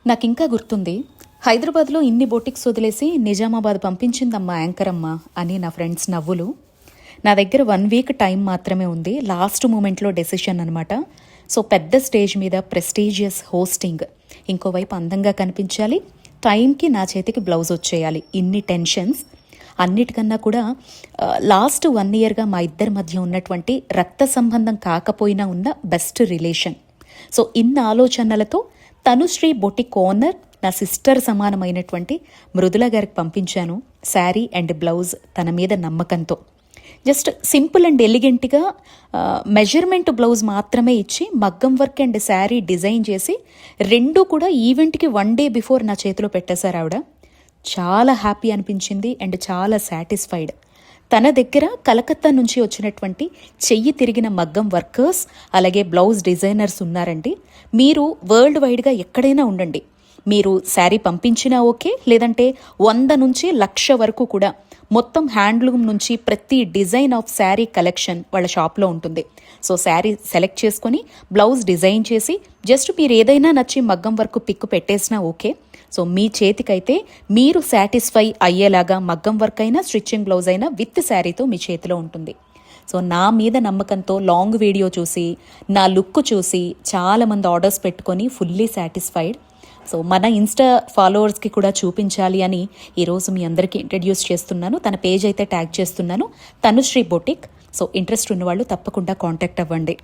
నాకింకా గుర్తుంది. హైదరాబాద్‌లో ఇన్ని బొటిక్స్ వదిలేసి నిజామాబాద్ పంపించిందమ్మా యాంకర్ అమ్మ అని నా ఫ్రెండ్స్ నవ్వులు. నా దగ్గర 1 వీక్ టైం మాత్రమే ఉంది. లాస్ట్ మూమెంట్‌లో డెసిషన్ అనమాట. సో పెద్ద స్టేజ్ మీద ప్రెస్టీజియస్ హోస్టింగ్. ఇంకోవైపు అందంగా కనిపించాలి. టైంకి నా చేతికి బ్లౌజ్ వచ్చేయాలి. ఇన్ని టెన్షన్స్. అన్నిటికన్నా కూడా లాస్ట్ 1 ఇయర్‌గా మా ఇద్దరి మధ్య ఉన్నటువంటి రక్త సంబంధం కాకపోయినా ఉన్న బెస్ట్ రిలేషన్. సో ఇన్ని ఆలోచనలతో తనుశ్రీ బొటిక్ ఓనర్, నా సిస్టర్ సమానమైనటువంటి మృదుల గారికి పంపించాను శారీ అండ్ బ్లౌజ్ తన మీద నమ్మకంతో. జస్ట్ సింపుల్ అండ్ ఎలిగెంట్గా మెజర్మెంట్ బ్లౌజ్ మాత్రమే ఇచ్చి మగ్గం వర్క్ అండ్ శారీ డిజైన్ చేసి రెండూ కూడా ఈవెంట్కి 1 డే బిఫోర్ నా చేతిలో పెట్టేశారు ఆవిడ. చాలా హ్యాపీ అనిపించింది అండ్ చాలా సాటిస్ఫైడ్. తన దగ్గర కలకత్తా నుంచి వచ్చినటువంటి చెయ్యి తిరిగిన మగ్గం వర్కర్స్ అలాగే బ్లౌజ్ డిజైనర్స్ ఉన్నారండి. మీరు వరల్డ్ వైడ్గా ఎక్కడైనా ఉండండి, మీరు శారీ పంపించినా ఓకే, లేదంటే 100 నుంచి 1,00,000 వరకు కూడా మొత్తం హ్యాండ్లూమ్ నుంచి ప్రతి డిజైన్ ఆఫ్ శారీ కలెక్షన్ వాళ్ళ షాప్లో ఉంటుంది. సో శారీ సెలెక్ట్ చేసుకొని బ్లౌజ్ డిజైన్ చేసి జస్ట్ మీరు ఏదైనా నచ్చి మగ్గం వర్క్ పిక్ పెట్టేసినా ఓకే. సో మీ చేతికైతే మీరు సాటిస్ఫై అయ్యేలాగా మగ్గం వర్క్ అయినా స్టిచ్చింగ్ బ్లౌజ్ అయినా విత్ శారీతో మీ చేతిలో ఉంటుంది. సో నా మీద నమ్మకంతో లాంగ్ వీడియో చూసి నా లుక్ చూసి చాలామంది ఆర్డర్స్ పెట్టుకొని ఫుల్లీ సాటిస్ఫైడ్. సో మన ఇన్స్టా ఫాలోవర్స్కి కూడా చూపించాలి అని ఈరోజు మీ అందరికీ ఇంట్రడ్యూస్ చేస్తున్నాను. తన పేజ్ అయితే ట్యాగ్ చేస్తున్నాను, తనుశ్రీ బొటిక్. సో ఇంట్రెస్ట్ ఉన్నవాళ్ళు తప్పకుండా కాంటాక్ట్ అవ్వండి.